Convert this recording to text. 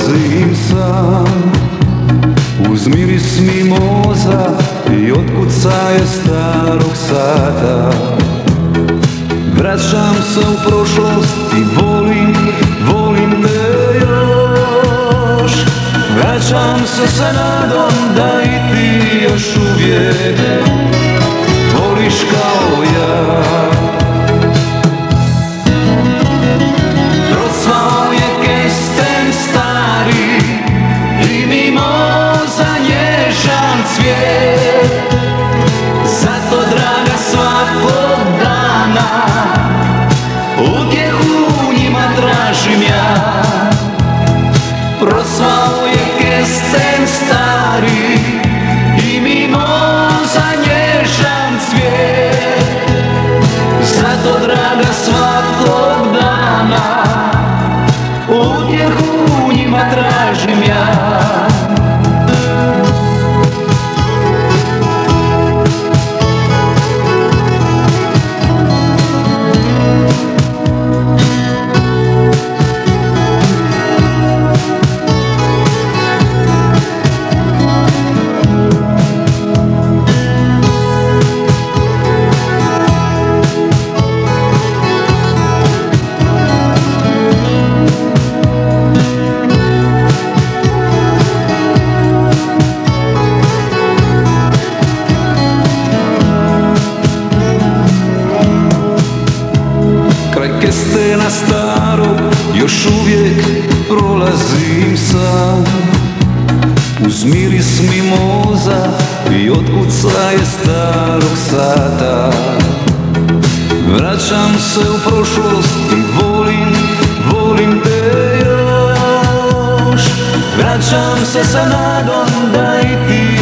prolazim sam uz miris mimoza i otkucaje starog sata. Vraćam se u prošlost i volim te još. Vraćam se sa nadom da i ti još uvijek voliš kao ja. Procvao je kesten stari i mimoza nježan cvijet. Zato draga svakog dana utjehu u njima tražim ja. Procvao je kesten stari i mimoza nježan cvijet. Zato draga svakog dana utjehu u njima tražim ja. Kestena starog još uvijek prolazim sam uz miris mimoza i otkucaje starog sata. Vraćam se u prošlost i volim te još. Vraćam se sa nadom da i ti